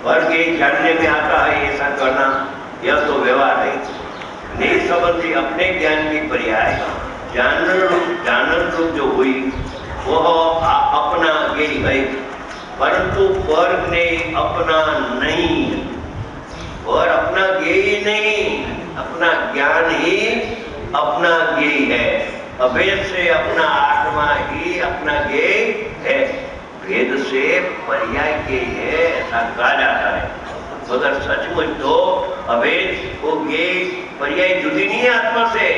वर्ग ये जानने में आता है ऐसा करना, यह तो व्यवहार है। निज संबंधी अपने ज्ञान की पर्याय जानन रूप जो हुई वह अपना ज्ञेय है, परंतु वर्ग ने अपना नहीं, और अपना ज्ञेय नहीं, अपना ज्ञान ही अपना ज्ञेय है। अभेद से अपना आत्मा ही अपना ज्ञेय है, भेद से पर्याय ज्ञेय है ऐसा कहा जाता है। मगर सचमुच तो अभेद वो ज्ञेय पर्याय जुदी नहीं है आत्मा से।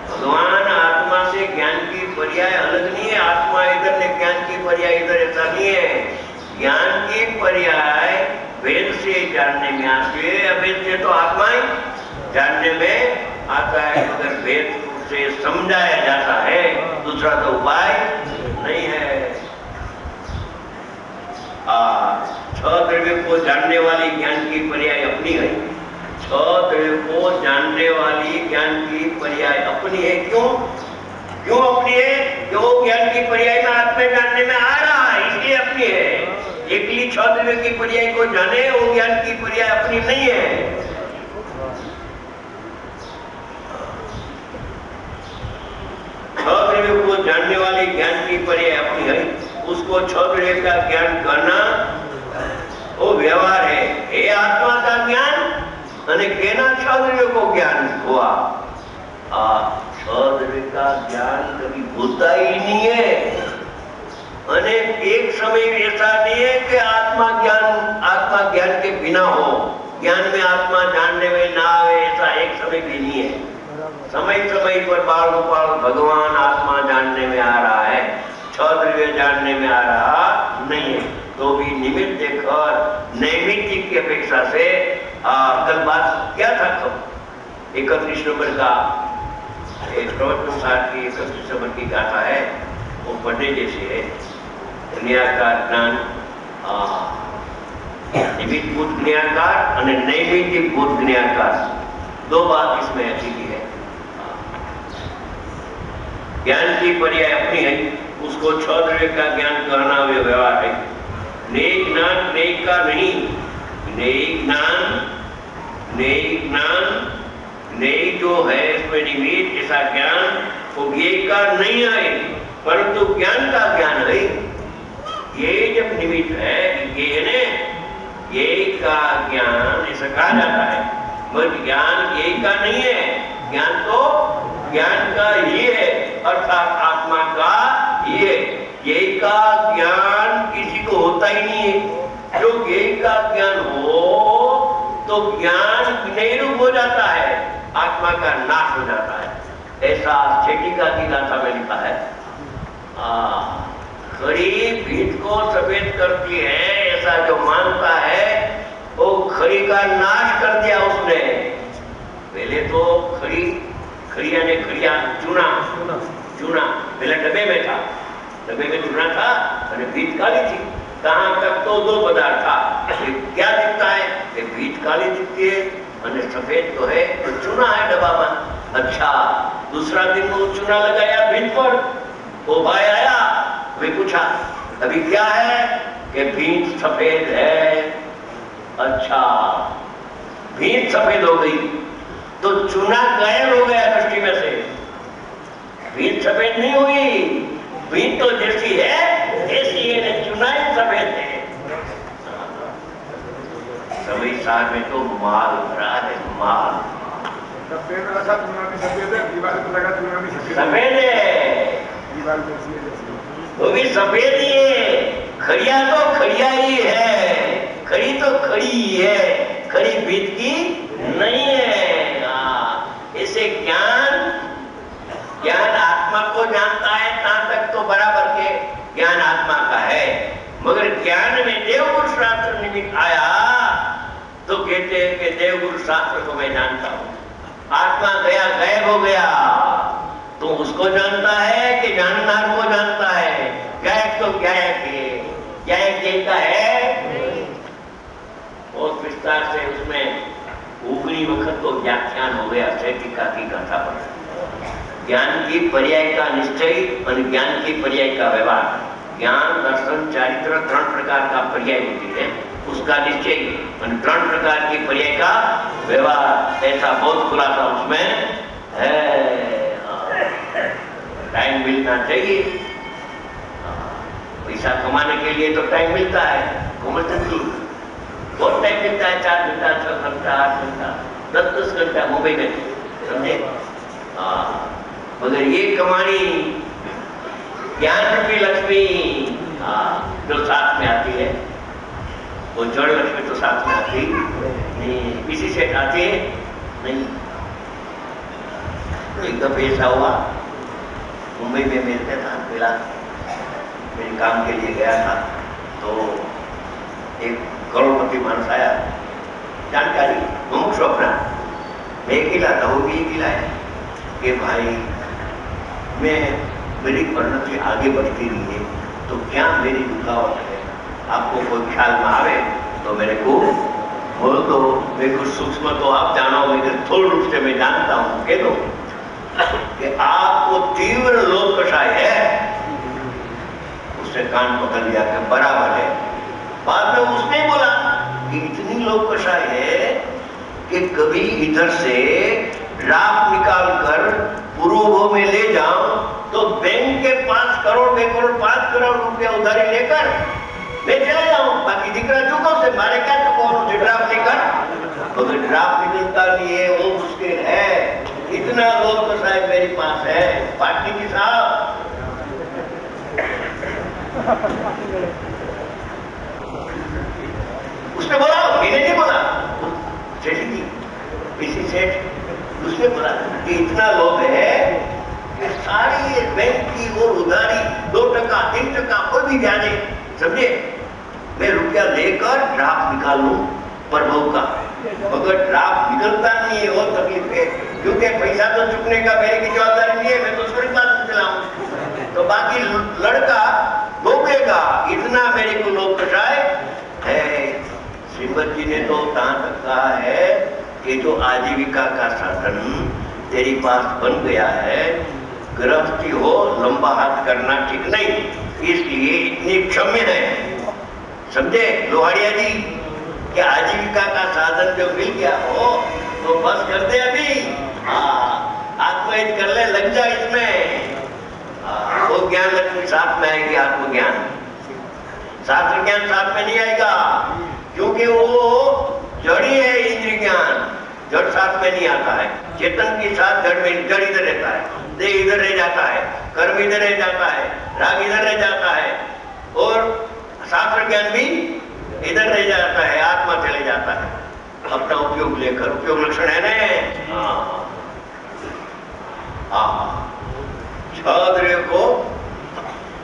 भगवान आत्मा से ज्ञान की पर्याय अलग नहीं है, आत्मा इधर ने ज्ञान की पर्याय इधर, ऐसा नहीं है। ज्ञान की पर्याय वेद से जानने में आती है, अभेद से तो आत्मा ही जानने में आता है, मगर वेद से समझाया जाता है, दूसरा तो उपाय नहीं है। छह द्रव्य को जानने वाली ज्ञान की पर्याय अपनी है। छह द्रव्य को जानने वाली ज्ञान की पर्याय अपनी है। क्यों क्यों अपनी है? क्यों ज्ञान की पर्याय में आत्मा जानने में आ रहा है, इसलिए अपनी है। एकली छह द्रव्य की पर्याय को जाने, वो ज्ञान की पर्याय अपनी नहीं है। छह द्रव्य को जानने वाली ज्ञान की पर्याय अपनी है, उसको छह द्रव्य का ज्ञान करना वो व्यवहार है। ये आत्मा का ज्ञान અને કેના છ દ્રવ્યો को ज्ञान हुआ। छह द्रव्य का ज्ञान कभी होता ही नहीं है, અને एक समय ऐसा नहीं है कि आत्मा ज्ञान के बिना हो, ज्ञान में आत्मा जानने में ना आवे, ऐसा एक समय भी नहीं है। समय समय पर बाल गोपाल भगवान आत्मा जानने में आ रहा है, छह द्रव्य जानने में आ रहा नहीं है। तो भी निमित्त देखकर नैमित्तिक की अपेक्षा से कल बात क्या था, 31 नंबर का प्रवचन साठ की 31 नंबर की गाथा है, वो पढ़ने जैसी है। ज्ञानकार ज्ञान निमित्त भूत ज्ञानकार और नैमित्तिक भूत ज्ञानकार, दो बात इसमें अच्छी की है। ज्ञान की पर्याय अपनी है, उसको छह द्रव्य का ज्ञान करना व्यवहार है। नेय ज्ञान नेय का नहीं, नेय ज्ञान नेय जो है इसमें निमित्त ऐसा ज्ञान वो ज्ञेय का नहीं है, परंतु ज्ञान का ज्ञान है। ये जब निमित्त है, ज्ञेय का ज्ञान ऐसा कहा जाता है, मगर ज्ञान ज्ञेय का नहीं है, ज्ञान तो ज्ञान का ही है, अर्थात आत्मा का ही है। ज्ञेय का ज्ञान किसी को होता ही नहीं है। जो ज्ञेय का ज्ञान हो तो ज्ञान विनय रूप हो जाता है, आत्मा का नाश हो जाता है। ऐसा छेटिका की गाथा में लिखा है। खड़ी भीत को सफेद करती है, ऐसा जो मानता है वो खड़ी का नाश कर दिया उसने। पहले तो खड़िया ने चूना पहले डब्बे में था, डब्बे में चूना था और भीत काली थी। कहाँ तक तो दो पदार्थ था, क्या दिखता है कि भीत काली दिखती है और सफेद तो है, तो चूना है डब्बा में। अच्छा, दूसरा दिन वो चूना लगाया भीत पर, वो भाई आया, वे पूछा अभी क्या है कि भीत सफेद है। अच्छा, भीत सफेद हो गई तो चूना गायब हो गया दृष्टि में से, भीत सफेद नहीं हुई। भीत तो जैसी है ऐसी है, चूना ही सफेद है। सभी साल में तो माल भरा है, माल सफेद है, दीवार पर लगा चूना भी सफेद है, वो भी सफेद ही है। खड़िया तो खड़िया ही है, खड़ी तो खड़ी ही है, खड़ी भीत की नहीं है। ऐसे ज्ञान आत्मा को जानता है, तहां तक तो बराबर के ज्ञान आत्मा का है, मगर ज्ञान में देवगुरु शास्त्र निमित्त आया तो कहते हैं कि देवगुरु शास्त्र को मैं जानता हूं। आत्मा गया, गायब हो गया, तो उसको जानता है कि जाननार को जानता है? गायक तो गायक है, गायक कहता है। बहुत विस्तार से उसमें उगली वक्त तो व्याख्यान हो गया टीका की गाथा पर। ज्ञान की पर्याय का निश्चय और ज्ञान की पर्याय का व्यवहार। ज्ञान दर्शन चारित्र 3 प्रकार का पर्याय होती है। उसका निश्चय, 3 प्रकार की पर्याय का व्यवहार, ऐसा बहुत खुलासा उसमें है। टाइम मिलना चाहिए, पैसा कमाने के लिए तो टाइम मिलता है, कोमलचंद जी बहुत टाइम मिलता है, 4 घंटा 6 घंटा 8 घंटा 10 घंटा मुंबई में, समझे। मगर ये कमानी ज्ञान रूपी लक्ष्मी जो साथ में आती है, वो जड़ लक्ष्मी तो साथ में आती नहीं, किसी से आती है नहीं। एक दफे ऐसा हुआ, मुंबई में मिलते था, मिला, मेरे काम के लिए गया था, तो एक करोड़पति मानस आया, जानकारी मुमुक्षु अपना, मैं अकेला था, वो भी अकेला है कि भाई मैं मेरी परिणति आगे बढ़ती रही है, तो क्या मेरी रुकावट है, आपको कोई ख्याल में आवे तो मेरे को बोल दो, मेरे को सूक्ष्म तो आप जानो, मगर थोड़े रूप से मैं जानता हूँ, कह दो कि आपको तीव्र लोभ कषाय है। उसने कान पकड़ लिया कि बराबर है। बाद में उसने बोला कि इतनी लोभ कषाय है कि कभी इधर से ड्राफ्ट निकाल कर पूर्व में ले जाऊं तो बैंक के 5 करोड़ 5 करोड़ रुपया उधारी लेकर मैं चला जाऊं, बाकी दिखरा चुका से मारे क्या चुका ड्राफ्ट लेकर, तो ड्राफ्ट निकलता नहीं है, वो मुश्किल है। इतना लोभ कषाय मेरे पास है, पार्टी की साहब। उसने बोला, मैंने नहीं बोला, चली थी किसी सेठ, उसने बोला कि इतना लोभ है कि सारी बैंक की और उधारी 2% 3% कोई भी ब्याज, समझे, मैं रुपया लेकर ड्राफ्ट निकालूं प्रभु का, मगर ड्राफ्ट निकलता नहीं है, वो तकलीफ है, क्योंकि पैसा तो चुकने का मेरी की जवाबदारी नहीं है, मैं तो उसके पास चलाऊं, तो बाकी लड़का भोगेगा। इतना मेरे को लोभ कषाय है। श्रीमद जी ने तो कहां तक कहा है कि जो आजीविका का साधन तेरी पास बन गया है, गृहस्थी हो, लंबा हाथ करना ठीक नहीं, इसलिए इतनी क्षम्य है, समझे लोहाड़िया जी, कि आजीविका का साधन जो मिल गया हो तो बस कर दे अभी, आत्महित कर ले, लग जा इसमें। वो ज्ञान लक्ष्मी साथ में आएगी, आत्मज्ञान, शास्त्र ज्ञान साथ में नहीं आएगा, क्योंकि वो जड़ी है। इंद्रिय ज्ञान जड़ साथ में नहीं आता है, चेतन के साथ जड़ में, जड़ इधर रहता है, देह इधर रह जाता है, कर्म इधर रह जाता है, राग इधर रह जाता है, और शास्त्र ज्ञान भी इधर रह जाता है, आत्मा चले जाता है अपना उपयोग लेकर। उपयोग लक्षण है ना, छाद्र को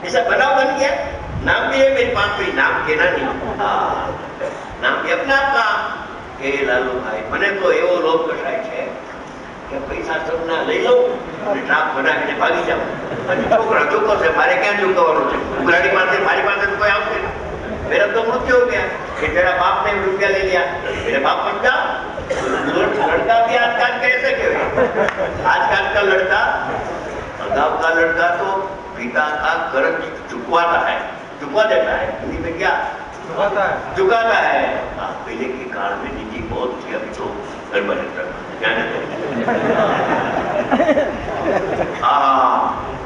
ऐसा बनाव बन गया, नाम भी है मेरे पास, भी नाम कहना नहीं, नाम भी अपना आपका के लालू भाई, मैंने तो एवो लोभ कषाय है कि पैसा सब ना लई लो, ड्राफ्ट बना के भागी जाओ, छोकरा चुको से मारे क्या चुकवવાનું છે, ઉઘરાણી પાસે મારી પાસે તો કોઈ આવશે નહીં, मेरा तो मृत्यु हो गया कि तेरा बाप ने रुपया ले लिया, मेरे बाप बन जा। लड़का भी आजकल कैसे कहे, आजकल का लड़का, गांव का लड़का तो पिता का कर्ज चुकवाता है, चुकवा देता है, हिंदी में क्या चुकाता है। पहले के काल में निजी बहुत थी, अभी तो गड़बड़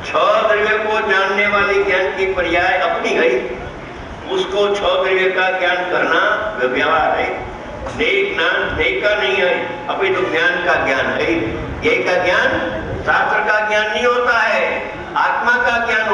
छह द्रव्य को जानने वाली ज्ञान की पर्याय अपनी गई, उसको 6 द्रव्य का ज्ञान करना व्यवहार है। नई का नहीं है, अभी तो ज्ञान का ज्ञान है। यही का ज्ञान शास्त्र का ज्ञान नहीं होता है, आत्मा का ज्ञान